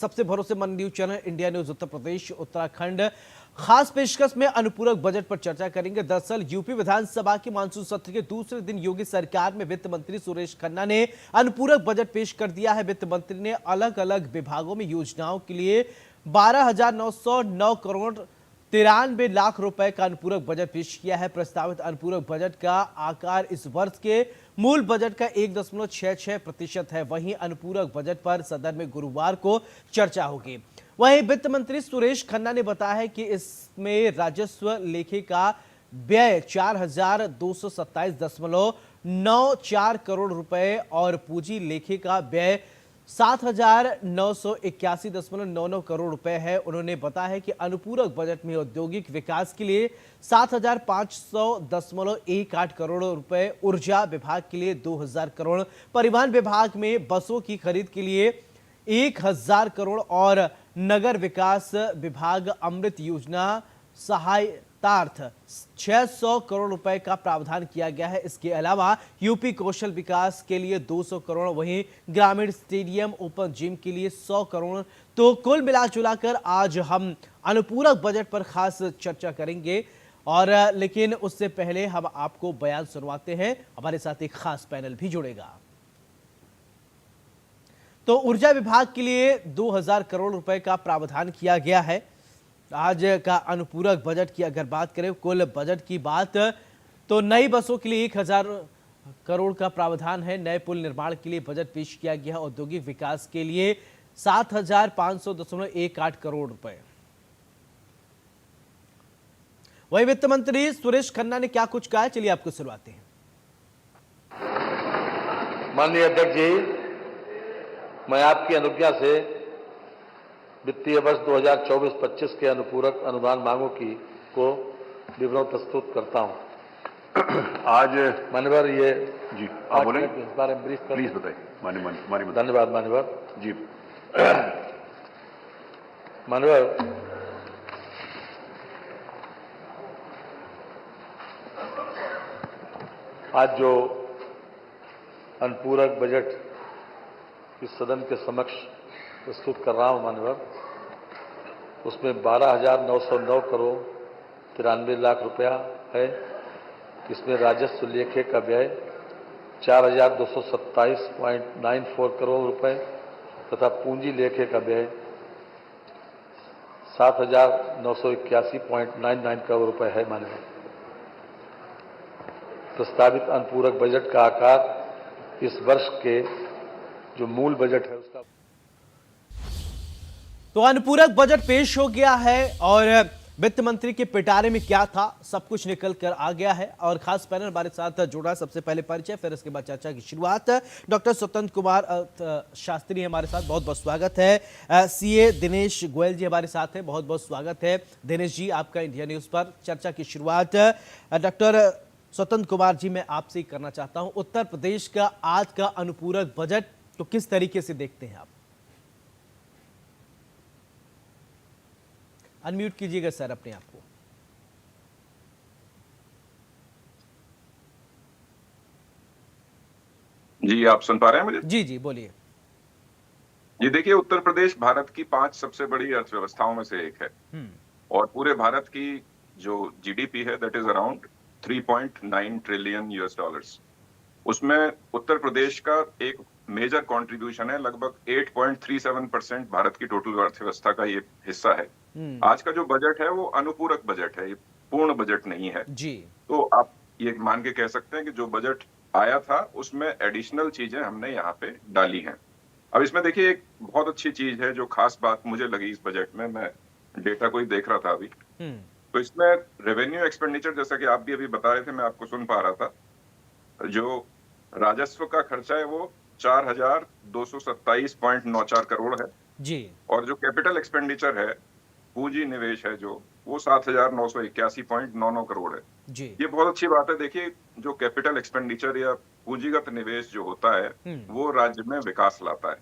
सबसे भरोसेमंद news channel India news Uttar Pradesh Uttarakhand खास पेशकश में अनुपूरक बजट पर चर्चा करेंगे। दरअसल यूपी विधानसभा के मानसून सत्र के दूसरे दिन योगी सरकार में वित्त मंत्री सुरेश खन्ना ने अनुपूरक बजट पेश कर दिया है। वित्त मंत्री ने अलग अलग विभागों में योजनाओं के लिए 12,909 करोड़ 93 लाख रुपए का अनुपूरक बजट पेश किया है। प्रस्तावित अनुपूरक बजट का आकार इस वर्ष के मूल बजट का 1.66% है। वहीं अनुपूरक बजट पर सदन में गुरुवार को चर्चा होगी। वहीं वित्त मंत्री सुरेश खन्ना ने बताया है कि इसमें राजस्व लेखे का व्यय 4,227.94 करोड़ रुपए और पूंजी लेखे का व्यय 7,981.99 करोड़ रुपए है। उन्होंने बताया है कि अनुपूरक बजट में औद्योगिक विकास के लिए 7,500.18 करोड़ रुपए, ऊर्जा विभाग के लिए 2,000 करोड़, परिवहन विभाग में बसों की खरीद के लिए 1,000 करोड़ और नगर विकास विभाग अमृत योजना सहायतार्थ 600 करोड़ रुपए का प्रावधान किया गया है। इसके अलावा यूपी कौशल विकास के लिए 200 करोड़, वहीं ग्रामीण स्टेडियम ओपन जिम के लिए 100 करोड़। तो कुल मिलाजुलाकर आज हम अनुपूरक बजट पर खास चर्चा करेंगे और लेकिन उससे पहले हम आपको बयान सुनवाते हैं। हमारे साथ एक खास पैनल भी जुड़ेगा। तो ऊर्जा विभाग के लिए 2,000 करोड़ रुपए का प्रावधान किया गया है। आज का अनुपूरक बजट की अगर बात करें, कुल बजट की बात, तो नई बसों के लिए 1,000 करोड़ का प्रावधान है। नए पुल निर्माण के लिए बजट पेश किया गया। औद्योगिक विकास के लिए 7,500.18 करोड़ रुपए। वही वित्त मंत्री सुरेश खन्ना ने क्या कुछ कहा, चलिए आपको सुनवाते हैं। माननीय अध्यक्ष जी, मैं आपकी अनुज्ञा से वित्तीय वर्ष 2024-25 के अनुपूरक अनुदान मांगों को विवरण प्रस्तुत करता हूं। आज मान्यवर ये जी आप बोलेंगे, इस बारे में ब्रीफ प्लीज बताइए। माननीय धन्यवाद मान्यवर जी। मान्यवर, आज जो अनुपूरक बजट इस सदन के समक्ष प्रस्तुत कर रहा हूं मान्यवर, उसमें 12,909 करोड़ 93 लाख रुपया है। इसमें राजस्व लेखे का व्यय 4,227.94 करोड़ रुपए तथा पूंजी लेखे का व्यय 7,981.99 करोड़ रुपए है मान्यवर। प्रस्तावित अनुपूरक बजट का आकार इस वर्ष के जो मूल बजट है उसका। तो अनुपूरक बजट पेश हो गया है और वित्त मंत्री के पिटारे में क्या था, सब कुछ निकल कर आ गया है। और खास पैनल हमारे साथ जुड़ा, सबसे पहले परिचय, फिर इसके बाद चर्चा की शुरुआत। डॉक्टर स्वतंत्र कुमार शास्त्री हमारे साथ, बहुत बहुत स्वागत है। सीए दिनेश गोयल जी हमारे साथ हैं, बहुत बहुत स्वागत है। दिनेश जी, आपका इंडिया न्यूज पर चर्चा की शुरुआत। डॉक्टर स्वतंत्र कुमार जी, मैं आपसे ही करना चाहता हूं, उत्तर प्रदेश का आज का अनुपूरक बजट तो किस तरीके से देखते हैं आप? अनम्यूट कीजिएगा सर अपने आप को। जी, आप सुन पा रहे हैं मुझे? जी जी, बोलिए। जी देखिए, उत्तर प्रदेश भारत की 5 सबसे बड़ी अर्थव्यवस्थाओं में से एक है और पूरे भारत की जो जीडीपी है that is around 3.9 trillion US dollars. उसमें उत्तर प्रदेश का एक मेजर कंट्रीब्यूशन है, लगभग 8.37% भारत की टोटल अर्थव्यवस्था का ये हिस्सा है। आज का जो बजट है वो अनुपूरक बजट है, ये पूर्ण बजट नहीं है जी। तो आप ये मान के कह सकते हैं कि जो बजट आया था उसमें एडिशनल चीजें हमने यहाँ पे डाली हैं। अब इसमें देखिए, एक बहुत अच्छी चीज है जो खास बात मुझे लगी इस बजट में, मैं डेटा को ही देख रहा था अभी, तो इसमें रेवेन्यू एक्सपेंडिचर, जैसा कि आप भी अभी बता रहे थे, मैं आपको सुन पा रहा था, जो राजस्व का खर्चा है वो 4,227.94 करोड़ है जी। और जो कैपिटल एक्सपेंडिचर है, पूंजी निवेश है जो, वो 7,981.99 करोड़ है जी। ये बहुत अच्छी बात है। देखिए, जो कैपिटल एक्सपेंडिचर या पूंजीगत निवेश जो होता है वो राज्य में विकास लाता है,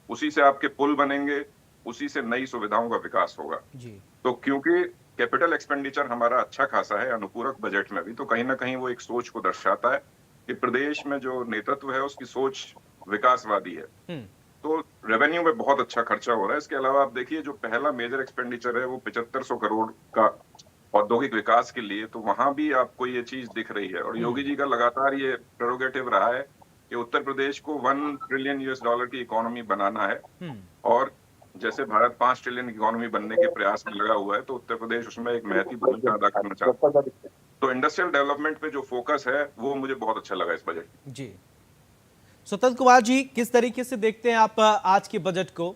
उसी से आपके पुल बनेंगे, उसी से नई सुविधाओं का विकास होगा जी। तो क्योंकि कैपिटल एक्सपेंडिचर हमारा अच्छा खासा है अनुपूरक बजट में भी, तो कहीं ना कहीं वो एक सोच को दर्शाता है कि प्रदेश में जो नेतृत्व है उसकी सोच विकासवादी है। तो रेवेन्यू में बहुत अच्छा खर्चा हो रहा है। इसके अलावा आप देखिए जो पहला मेजर एक्सपेंडिचर है वो 7500 करोड़ का औद्योगिक विकास के लिए, तो वहां भी आपको ये चीज दिख रही है। और योगी जी का लगातार ये प्रेरोगेटिव रहा है कि उत्तर प्रदेश को 1 ट्रिलियन US डॉलर की इकोनॉमी बनाना है। और जैसे भारत 5 ट्रिलियन इकोनॉमी बनने के प्रयास में लगा हुआ है, तो उत्तर प्रदेश उसमें एक महती भूमिका अदा करना चाहता है। तो इंडस्ट्रियल डेवलपमेंट पे जो फोकस है वो मुझे बहुत अच्छा लगा इस बजट में। जी, स्वतंत्र कुमार जी, किस तरीके से देखते हैं आप आज के बजट को?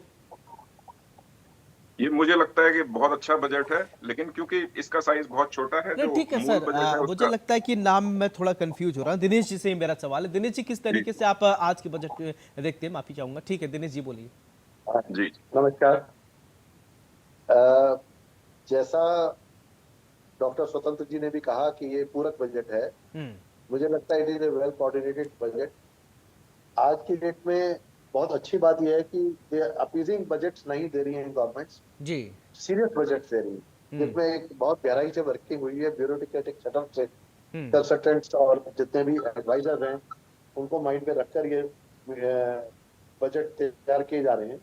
ये मुझे लगता है कि बहुत अच्छा बजट है, लेकिन क्योंकि इसका साइज बहुत छोटा है, नहीं, जो ठीक है मूल सर, बजट है मुझे उसका। लगता है कि नाम में थोड़ा कंफ्यूज हो रहा हूँ। दिनेश जी से ही मेरा सवाल है। दिनेश जी, किस तरीके से आप आज के बजट को देखते हैं? माफी चाहूंगा। ठीक है, दिनेश जी बोलिए। जी नमस्कार। अ, जैसा डॉक्टर स्वतंत्र जी ने भी कहा कि ये पूरक बजट है, हम्म। मुझे लगता है it is a well coordinated budget. आज की डेट में बहुत अच्छी बात यह है कि अपीजिंग बजट्स नहीं दे रही हैं गवर्नमेंट्स, जी। सीरियस बजट दे रही है जिसमें एक बहुत गहराई से वर्किंग हुई है ब्यूरोक्रेटिक सेटअप से। कंसल्टेंट्स और जितने भी एडवाइजर हैं उनको माइंड में रखकर ये बजट तैयार किए जा रहे हैं।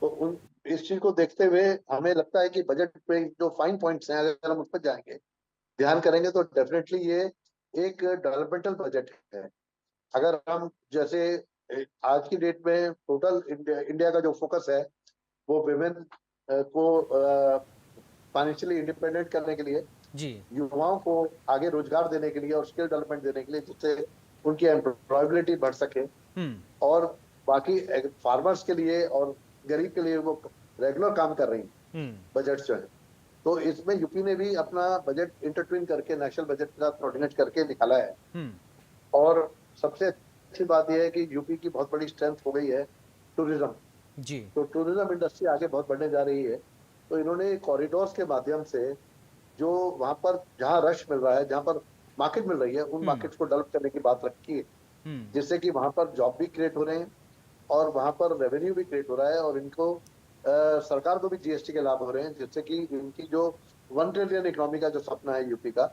तो उन इस चीज को देखते हुए हमें लगता है कि बजट पे जो फाइन पॉइंट्स हैं अगर हम उस पर जाएंगे, ध्यान करेंगे, तो डेफिनेटली ये एक डेवलपमेंटल बजट है। अगर हम जैसे आज की डेट में टोटल इंडिया का जो फोकस है वो विमेन को फाइनेंशियली इंडिपेंडेंट करने के लिए, जी। युवाओं को आगे रोजगार देने के लिए और स्किल डेवलपमेंट देने के लिए, जिससे उनकी एम्प्लॉयबिलिटी बढ़ सके। और बाकी फार्मर्स के लिए और गरीब के लिए वो रेगुलर काम कर रही हैं बजट जो है। तो इसमें यूपी ने भी अपना बजट इंटरट्विन करके नेशनल बजट के साथ कोऑर्डिनेट करके निकाला है। और सबसे अच्छी बात यह है कि यूपी की बहुत बड़ी स्ट्रेंथ हो गई है टूरिज्म। जी। तो टूरिज्म इंडस्ट्री आगे बहुत बढ़ने जा रही है। तो इन्होंने कॉरिडोर्स के माध्यम से जो वहां पर जहाँ रश मिल रहा है, जहाँ पर मार्केट मिल रही है, उन मार्केट्स को डेवलप करने की बात रखी है, जिससे कि वहां पर जॉब भी क्रिएट हो रहे हैं और वहां पर रेवेन्यू भी क्रिएट हो रहा है और इनको सरकार को भी जीएसटी के लाभ हो रहे हैं, जिससे कि इनकी जो 1 ट्रिलियन इकोनॉमी का जो सपना है यूपी का,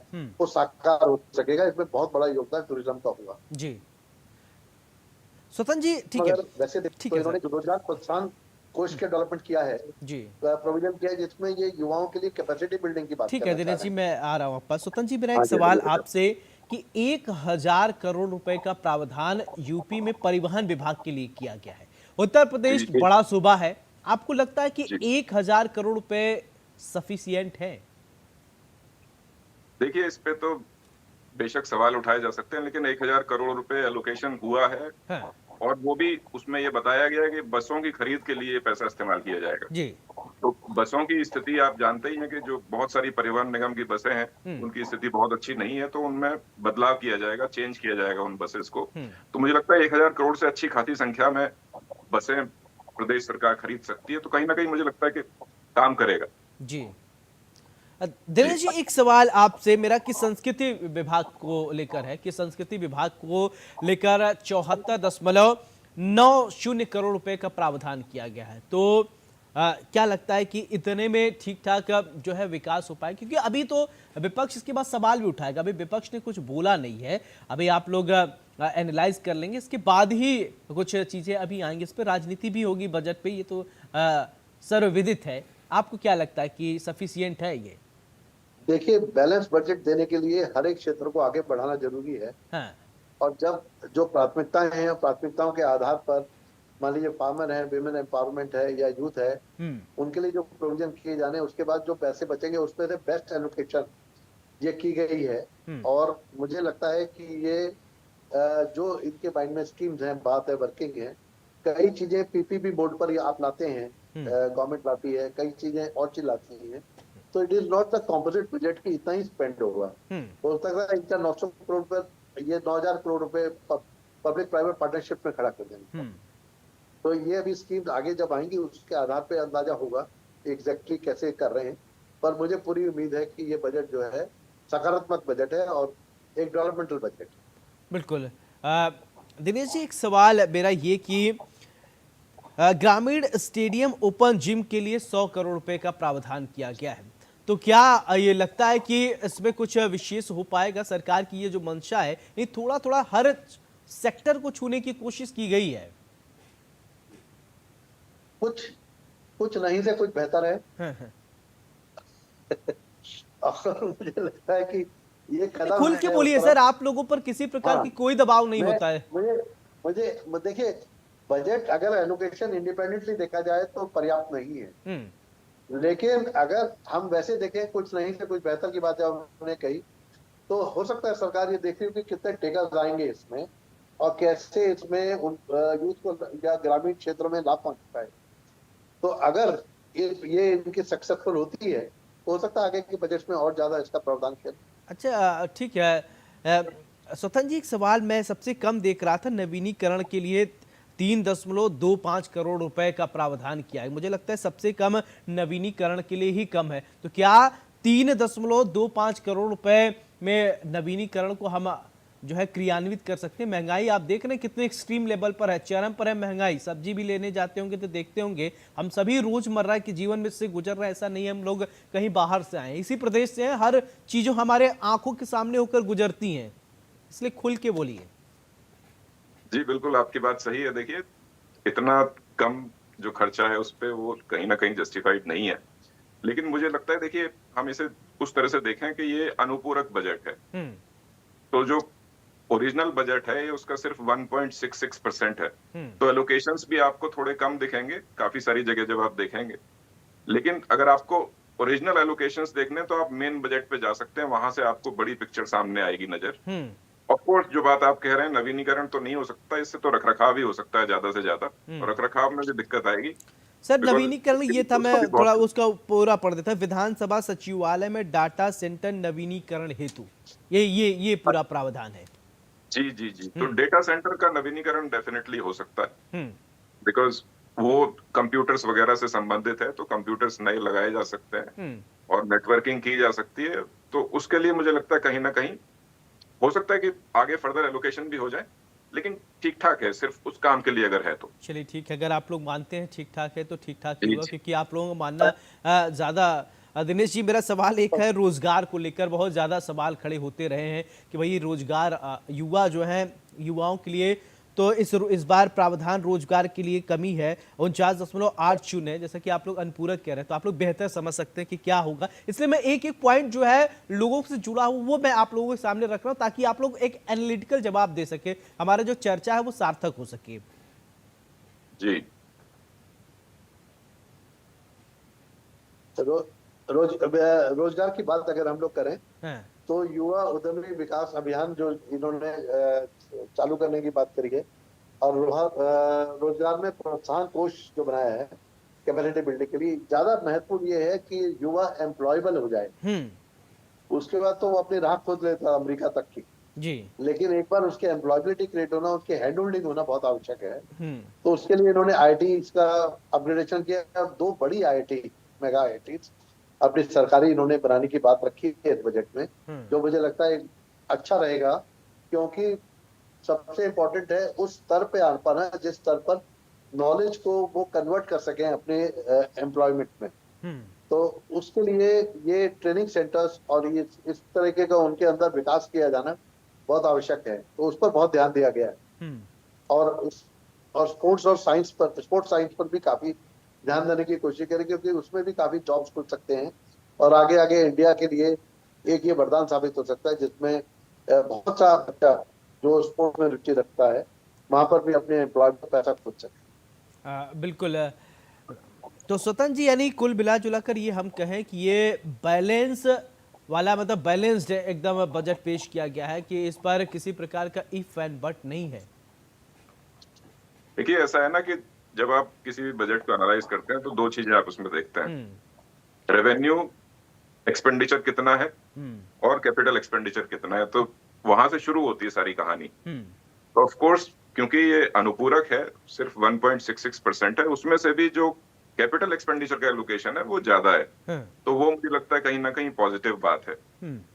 वो साकार हो सकेगा। इसमें बहुत बड़ा योगदान टूरिज्म का होगा। जी, स्वतंत्र जी, ठीक है। मगर वैसे ठीक तो है इन्होंने सर। रोजगार प्रोत्साहन कोष के डेवलपमेंट किया है, जी, प्रोविजन किया है, जिसमें ये युवाओं के लिए कैपेसिटी बिल्डिंग की बात ठीक है करना चाह दिनेश रहे जी, हैं। मैं आ रहा हूँ आप पास। स्वतंत्र जी, मेरा हाँ एक जी, सवाल हाँ जी। आपसे कि 1000 करोड़ रुपए का प्रावधान यूपी में परिवहन विभाग के लिए किया गया है। उत्तर प्रदेश जी। बड़ा सूबा है, आपको लगता है कि जी। 1000 करोड़ रुपए सफिशिएंट है? देखिए, इस पे तो बेशक सवाल उठाए जा सकते हैं, लेकिन 1000 करोड़ रुपए एलोकेशन हुआ है। हाँ। और वो भी उसमें ये बताया गया है कि बसों की खरीद के लिए पैसा इस्तेमाल किया जाएगा। जी। तो बसों की स्थिति आप जानते ही हैं कि जो बहुत सारी परिवहन निगम की बसें हैं उनकी स्थिति बहुत अच्छी नहीं है, तो उनमें बदलाव किया जाएगा, चेंज किया जाएगा उन बसेस को। तो मुझे लगता है 1000 करोड़ से अच्छी खासी संख्या में बसें प्रदेश सरकार खरीद सकती है, तो कहीं ना कहीं मुझे लगता है कि काम करेगा। जी। दिनेश जी, एक सवाल आपसे मेरा कि संस्कृति विभाग को लेकर है कि संस्कृति विभाग को लेकर 74.90 करोड़ रुपए का प्रावधान किया गया है। तो क्या लगता है कि इतने में ठीक ठाक जो है विकास हो पाए? क्योंकि अभी तो विपक्ष इसके बाद सवाल भी उठाएगा। अभी विपक्ष ने कुछ बोला नहीं है, अभी आप लोग एनालाइज कर लेंगे, इसके बाद ही कुछ चीजें अभी आएंगी, इस पर राजनीति भी होगी बजट पे, ये तो सर्वविदित है। आपको क्या लगता है कि सफिशिएंट है ये? देखिए, बैलेंस बजट देने के लिए हर एक क्षेत्र को आगे बढ़ाना जरूरी है। हाँ। और जब जो प्राथमिकताएं हैं, प्राथमिकताओं के आधार पर मान लीजिए फार्मर है, विमेन एम्पावरमेंट है या यूथ है, उनके लिए जो प्रोविजन किए जाने, उसके बाद जो पैसे बचेंगे उसमें से बेस्ट एलोकेशन ये की गई है। और मुझे लगता है कि ये जो इनके माइंड में स्कीम्स हैं, बात है, वर्किंग है, कई चीजें पीपीपी बोर्ड पर आप लाते हैं, गवर्नमेंट लाती है, कई चीजें और चीज लाती है। तो it is not the composite budget की इतना ही स्पेंड होगा। हो सकता है इनका 900 करोड़ पर ये 9000 करोड़ रुपए पब्लिक प्राइवेट पार्टनरशिप में खड़ा कर देंगे। तो ये अभी स्कीम्स आगे जब आएंगी उसके आधार पे अंदाजा होगा एग्जैक्टली कैसे कर रहे हैं। पर मुझे पूरी उम्मीद है कि ये बजट जो है सकारात्मक बजट है और एक डेवलपमेंटल बजट। बिल्कुल। दिनेश जी, एक सवाल मेरा ये कि ग्रामीण स्टेडियम ओपन जिम के लिए 100 करोड़ रुपए का प्रावधान किया गया है, तो क्या ये लगता है कि इसमें कुछ विशेष हो पाएगा? सरकार की ये जो मंशा है, ये थोड़ा थोड़ा हर सेक्टर को छूने की कोशिश की गई है। कुछ कुछ नहीं से कुछ बेहतर है। हाँ, हाँ। और मुझे लगता है कि ये कदम खुल के है उस बोलिए तरफ। सर, आप लोगों पर किसी प्रकार हाँ, की कोई दबाव नहीं मैं होता है। मुझे मुझे देखिए, बजट अगर एलोकेशन इंडिपेंडेंटली देखा जाए तो पर्याप्त नहीं है, लेकिन अगर हम वैसे देखें, कुछ नहीं से कुछ बेहतर की बात जब हमने कही, तो हो सकता है सरकार ये देख रही हो कि कितने टेकर्स आएंगे इसमें और कैसे इसमें यूथ को या ग्रामीण क्षेत्रों में लाभ पहुंच सकता है। तो अगर ये इनकी सक्सेसफुल होती है तो हो सकता है आगे के बजट में और ज्यादा इसका प्रावधान किया। अच्छा, ठीक है। स्वतंत्र जी, एक सवाल मैं सबसे कम देख रहा था, नवीनीकरण के लिए 3.25 करोड़ रुपए का प्रावधान किया है। मुझे लगता है सबसे कम नवीनीकरण के लिए ही कम है। तो क्या 3.25 करोड़ रुपए में नवीनीकरण को हम जो है क्रियान्वित कर सकते हैं? महंगाई आप देख रहे हैं कितने एक्सट्रीम लेवल पर है, चरम पर है महंगाई। सब्जी भी लेने जाते होंगे तो देखते होंगे, हम सभी रोजमर्रा के जीवन में से गुजर रहे हैं। ऐसा नहीं है हम लोग कहीं बाहर से आए हैं, इसी प्रदेश से हैं, हर चीजों हमारे आंखों के सामने होकर गुजरती हैं। इसलिए खुल के बोलिए। जी बिल्कुल, आपकी बात सही है। देखिए, इतना कम जो खर्चा है उस पे वो कहीं ना कहीं जस्टिफाइड नहीं है, लेकिन मुझे लगता है, देखिए, हम इसे उस तरह से देखें कि ये अनुपूरक बजट है। तो जो ओरिजिनल बजट है ये उसका सिर्फ 1.66% है। तो एलोकेशंस भी आपको थोड़े कम दिखेंगे काफी सारी जगह जब आप देखेंगे, लेकिन अगर आपको ओरिजिनल एलोकेशंस देखने तो आप मेन बजट पे जा सकते हैं, वहां से आपको बड़ी पिक्चर सामने आएगी नजर। ऑफ कोर्स जो बात आप कह रहे हैं, नवीनीकरण तो नहीं हो सकता, इससे तो रखरखाव ही हो सकता है ज्यादा से ज्यादा, और रखरखाव में भी दिक्कत आएगी। सर, नवीनीकरण ये था, मैं उसको भी थोड़ा बहुत उसका पूरा पढ़ देता। विधानसभा सचिवालय में डाटा सेंटर नवीनीकरण हेतु ये पूरा प्रावधान है। जी जी जी, तो डेटा सेंटर का नवीनीकरण डेफिनेटली हो सकता है, बिकॉज वो कंप्यूटर्स वगैरह से संबंधित है, तो कंप्यूटर्स नए लगाए जा सकते हैं और नेटवर्किंग की जा सकती है। तो उसके लिए मुझे लगता है कहीं ना कहीं हो सकता है कि आगे फर्दर एलोकेशन भी हो जाए, लेकिन ठीक ठाक है सिर्फ उस काम के लिए अगर है तो। चलिए ठीक है, अगर आप लोग मानते हैं ठीक ठाक है तो ठीक ठाक ही जी, होगा, जी। क्योंकि आप लोगों का मानना ज्यादा। दिनेश जी, मेरा सवाल एक है, रोजगार को लेकर बहुत ज्यादा सवाल खड़े होते रहे हैं कि भाई रोजगार, युवा जो हैं, युवाओं के लिए तो इस बार प्रावधान रोजगार के लिए कमी है 49.80, जैसा कि आप लोग अनुपूरक कह रहे हैं, तो आप लोग बेहतर समझ सकते हैं कि क्या होगा। इसलिए मैं एक एक पॉइंट जो है लोगों से जुड़ा हूं वो मैं आप लोगों के सामने रख रहा हूं, ताकि आप लोग एक एनालिटिकल जवाब दे सके, हमारा जो चर्चा है वो सार्थक हो सके। जी, रोजगार की बात अगर हम लोग करें हाँ। तो युवा उद्यमी विकास अभियान जो इन्होंने चालू करने की बात करी है, और रोजगार में प्रोत्साहन कोष जो बनाया है कैपेसिटी बिल्डिंग के लिए, ज्यादा महत्वपूर्ण ये है कि युवा एम्प्लॉयबल हो जाए। उसके बाद तो वो अपनी राह खोज लेता अमेरिका तक की जी। लेकिन एक बार उसके एम्प्लॉयबिलिटी क्रिएट होना, उसके हैंड होल्डिंग होना बहुत आवश्यक है। तो उसके लिए इन्होंने आईटी का अपग्रेडेशन किया। 2 बड़ी आईटी, मेगा आईटी अपनी सरकारी इन्होंने बनाने की बात रखी है इस बजट में, जो मुझे लगता है अच्छा रहेगा, क्योंकि सबसे इम्पोर्टेंट है उस स्तर पे आ पाना जिस स्तर पर नॉलेज को वो कन्वर्ट कर सकें अपने एम्प्लॉयमेंट में। तो उसके लिए ये ट्रेनिंग सेंटर्स और ये इस तरीके का उनके अंदर विकास किया जाना बहुत आवश्यक है, तो उस पर बहुत ध्यान दिया गया है। और स्पोर्ट्स और साइंस पर, स्पोर्ट्स साइंस पर भी काफी ध्यान देने की कोशिश करें, क्योंकि उसमें भी काफी जॉब्स खुल सकते हैं और आगे आगे इंडिया के लिए एक ये वरदान साबित हो सकता है, जिसमें बहुत सा बच्चा जो स्पोर्ट्स में रुचि रखता है वहां पर भी अपने एम्प्लॉय पर पैसा खोज सके। बिल्कुल। तो स्वतंत्र जी, यानी कुल मिला जुला कर ये हम कहें कि ये बैलेंस वाला, मतलब बैलेंस्ड एकदम बजट पेश किया गया है, कि इस पर किसी प्रकार का इफ एंड बट नहीं है। देखिए, ऐसा है ना कि जब आप किसी भी बजट को एनालाइज करते हैं तो 2 चीजें आप उसमें देखते हैं, रेवेन्यू एक्सपेंडिचर कितना है और कैपिटल एक्सपेंडिचर कितना है। तो वहां से शुरू होती है सारी कहानी। तो ऑफ कोर्स क्योंकि ये अनुपूरक है, सिर्फ 1.66% है, उसमें से भी जो कैपिटल एक्सपेंडिचर का एलोकेशन है वो ज्यादा है। तो वो मुझे लगता है कहीं ना कहीं पॉजिटिव बात है।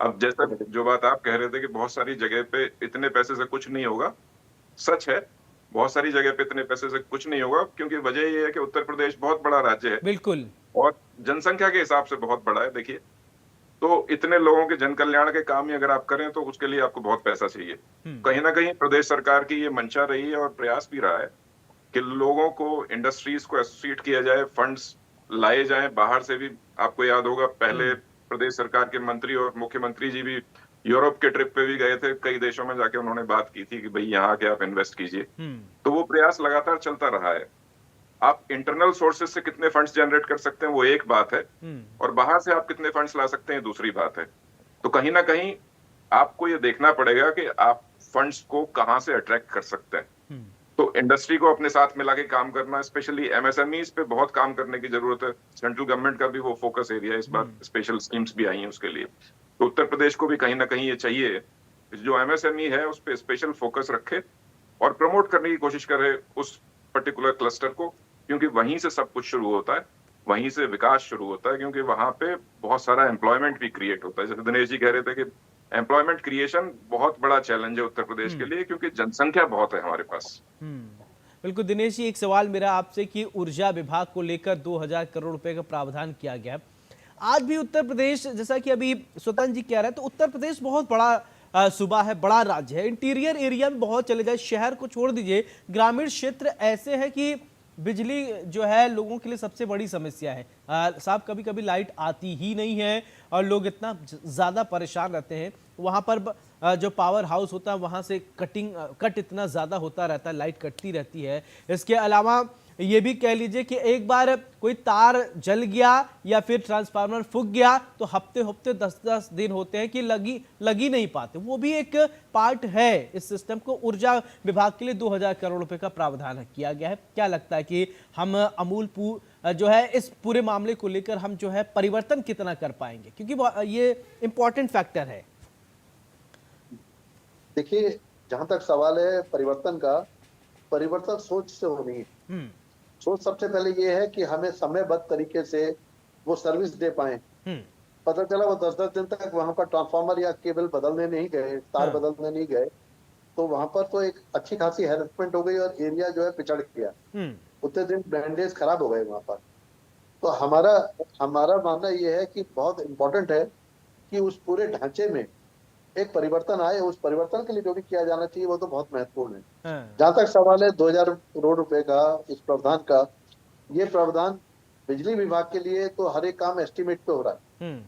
अब जैसा जो बात आप कह रहे थे कि बहुत सारी जगह पे इतने पैसे से कुछ नहीं होगा, सच है, बहुत सारी जगह पे इतने पैसे से कुछ नहीं होगा, क्योंकि वजह ये है कि उत्तर प्रदेश बहुत बड़ा राज्य है। बिल्कुल। और जनसंख्या के हिसाब से बहुत बड़ा है। देखिए, तो इतने लोगों के जन कल्याण के काम ही अगर आप करें तो उसके लिए आपको बहुत पैसा चाहिए। कहीं ना कहीं प्रदेश सरकार की ये मंशा रही है और प्रयास भी रहा है कि लोगों को, इंडस्ट्रीज को एसोसिएट किया जाए, फंड्स लाए जाएं बाहर से भी। आपको याद होगा पहले प्रदेश सरकार के मंत्री और मुख्यमंत्री जी भी यूरोप के ट्रिप पे भी गए थे, कई देशों में जाके उन्होंने बात की थी कि भाई यहाँ आके आप इन्वेस्ट कीजिए। तो वो प्रयास लगातार चलता रहा है। आप इंटरनल सोर्सेज से कितने फंड्स जनरेट कर सकते हैं वो एक बात है, और बाहर से आप कितने फंड्स ला सकते हैं दूसरी बात है। तो कहीं ना कहीं आपको ये देखना पड़ेगा कि आप फंड्स को कहां से अट्रैक्ट कर सकते हैं। तो इंडस्ट्री को अपने साथ मिला के काम करना, स्पेशली एमएसएमईज पे बहुत काम करने की जरूरत है। सेंट्रल गवर्नमेंट का भी वो फोकस एरिया है, इस बार स्पेशल स्कीम्स भी आई हैं उसके लिए। तो उत्तर प्रदेश को भी कहीं ना कहीं ये चाहिए जो एमएसएमई है उस पर स्पेशल फोकस रखे और प्रमोट करने की कोशिश करे उस पर्टिकुलर क्लस्टर को, क्योंकि वहीं से सब कुछ शुरू होता है, वहीं से विकास शुरू होता है, क्योंकि वहां पे बहुत सारा एम्प्लॉयमेंट भी क्रिएट होता है। जैसे दिनेश जी कह रहे थे कि एम्प्लॉयमेंट क्रिएशन बहुत बड़ा चैलेंज है उत्तर प्रदेश के लिए, क्योंकि जनसंख्या बहुत है हमारे पास। बिल्कुल दिनेश जी, एक सवाल मेरा आपसे कि ऊर्जा विभाग को लेकर 2000 करोड़ रुपए का प्रावधान किया गया। आज भी उत्तर प्रदेश, जैसा कि अभी स्वतंत्र जी कह रहे हैं, तो उत्तर प्रदेश बहुत बड़ा सूबा है, बड़ा राज्य है। इंटीरियर एरिया में बहुत चले जाए, शहर को छोड़ दीजिए, ग्रामीण क्षेत्र ऐसे है कि बिजली जो है लोगों के लिए सबसे बड़ी समस्या है। साहब कभी कभी लाइट आती ही नहीं है और लोग इतना ज़्यादा परेशान रहते हैं। वहाँ पर जो पावर हाउस होता है वहाँ से कट इतना ज़्यादा होता रहता है, लाइट कटती रहती है। इसके अलावा ये भी कह लीजिए कि एक बार कोई तार जल गया या फिर ट्रांसफार्मर फूक गया तो हफ्ते 10-10 दिन होते हैं कि लगी नहीं पाते। वो भी एक पार्ट है इस सिस्टम को। ऊर्जा विभाग के लिए 2000 करोड़ रुपए का प्रावधान किया गया है। क्या लगता है कि हम जो है इस पूरे मामले को लेकर हम जो है परिवर्तन कितना कर पाएंगे, क्योंकि ये इंपॉर्टेंट फैक्टर है। देखिए, जहां तक सवाल है परिवर्तन का, परिवर्तन सोच से होनी है। सोच सबसे पहले ये है कि हमें समयबद्ध तरीके से वो सर्विस दे पाए। पता चला वो 10-10 दिन तक वहां पर ट्रांसफार्मर या केबल बदलने नहीं गए, तार बदलने नहीं गए, तो वहां पर तो एक अच्छी खासी हैरेसमेंट हो गई और एरिया जो है पिछड़ गया। उतने दिन ब्रांडेज खराब हो गए वहां पर। तो हमारा मानना ये है कि बहुत इंपॉर्टेंट है कि उस पूरे ढांचे में एक परिवर्तन आए। उस परिवर्तन के लिए जो भी किया जाना चाहिए वो तो बहुत महत्वपूर्ण है। जहां तक सवाल है 2000 करोड़ रुपए का इस प्रावधान का, ये प्रावधान बिजली विभाग के लिए तो हर एक काम एस्टिमेट पे हो रहा है,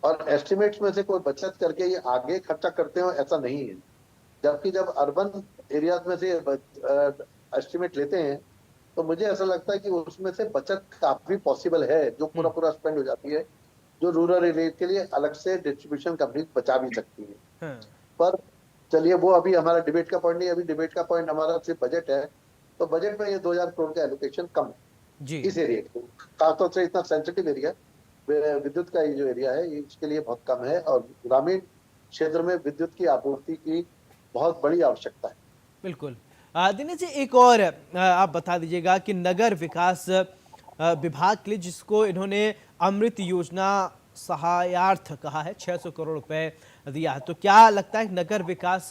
और एस्टिमेट्स में से कोई बचत करके ये आगे खर्चा करते हो ऐसा नहीं है। जबकि जब अर्बन एरियाज में से एस्टिमेट लेते हैं तो मुझे ऐसा लगता है कि उसमें से बचत काफी पॉसिबल है, जो पूरा स्पेंड हो जाती है, जो रूरल एरिया के लिए अलग से डिस्ट्रीब्यूशन कंपनी बचा भी सकती है। पर चलिए वो अभी हमारा डिबेट का पॉइंट नहीं, अभी डिबेट का पॉइंट हमारा सिर्फ बजट है। तो बजट में ये 2000 करोड़ का एलोकेशन कम है जी। इस एरिया को, खासतौर से इतना सेंसिटिव एरिया विद्युत का ये जो एरिया है इसके लिए बहुत कम है, और ग्रामीण क्षेत्र में विद्युत की आपूर्ति की बहुत बड़ी आवश्यकता है। बिल्कुल दिनेश जी, एक और आप बता दीजिएगा कि नगर विकास विभाग के लिए जिसको इन्होंने अमृत योजना सहायार्थ कहा है, 600 करोड़ रुपए दिया है, तो क्या लगता है नगर विकास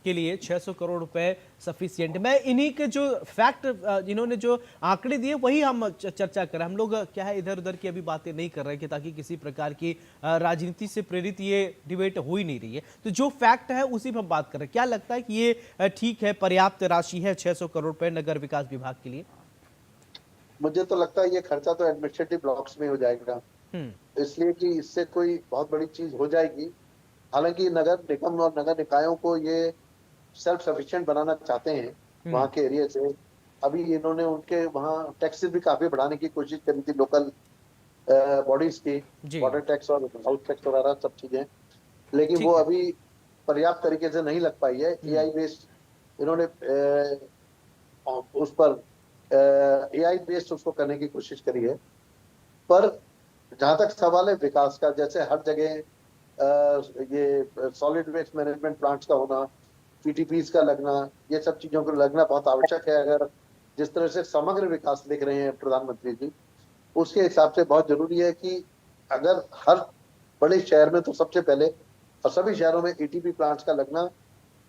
के लिए 600 करोड़ रुपए सफिशिएंट? मैं इन्हीं के जो फैक्ट इन्होंने जो आंकड़े दिए वही हम चर्चा करें। हम लोग क्या है इधर उधर की अभी बातें नहीं कर रहे कि ताकि किसी प्रकार की राजनीति से प्रेरित ये डिबेट हो ही नहीं रही है। तो जो फैक्ट है उसी पर हम बात कर रहे हैं। क्या लगता है कि ये ठीक है, पर्याप्त राशि है 600 करोड़ रुपए नगर विकास विभाग के लिए? मुझे तो लगता है ये खर्चा तो एडमिनिस्ट्रेटिव ब्लॉक्स में हो जाएगा, इसलिए कि इससे कोई बहुत बड़ी चीज हो जाएगी। हालांकि नगर निगम और नगर निकायों को ये सेल्फ सफिशिएंट बनाना चाहते हैं वहाँ के एरिया से। अभी इन्होंने उनके वहाँ टैक्सेस भी काफी बढ़ाने की कोशिश करी थी, लोकल बॉडीज की, वाटर टैक्स और हाउस टैक्स वगैरह सब चीजें, लेकिन वो अभी पर्याप्त तरीके से नहीं लग पाई है। एआई बेस्ड इन्होंने उस पर एआई बेस्ड उसको करने की कोशिश करी है। पर जहां तक सवाल है विकास का, जैसे हर जगह ये सॉलिड वेस्ट मैनेजमेंट प्लांट्स का होना, पीटीपीज का लगना, ये सब चीजों को लगना बहुत आवश्यक है। अगर जिस तरह से समग्र विकास देख रहे हैं प्रधानमंत्री जी, उसके हिसाब से बहुत जरूरी है कि अगर हर बड़े शहर में तो सबसे पहले और सभी शहरों में ईटीपी प्लांट्स का लगना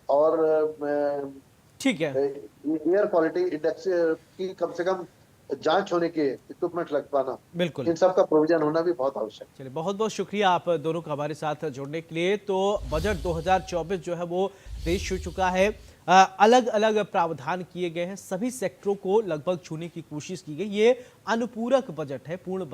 और ठीक है एयर क्वालिटी इंडेक्स की कम से कम जांच होने के इक्विपमेंट लग पाना, बिल्कुल इन सब का प्रोविजन होना भी बहुत आवश्यक। चलिए, बहुत बहुत शुक्रिया आप दोनों का हमारे साथ जुड़ने के लिए। तो बजट 2024 जो है वो पेश हो चुका है। अलग अलग प्रावधान किए गए हैं, सभी सेक्टरों को लगभग छूने की कोशिश की गई। ये अनुपूरक बजट है, पूर्ण बजट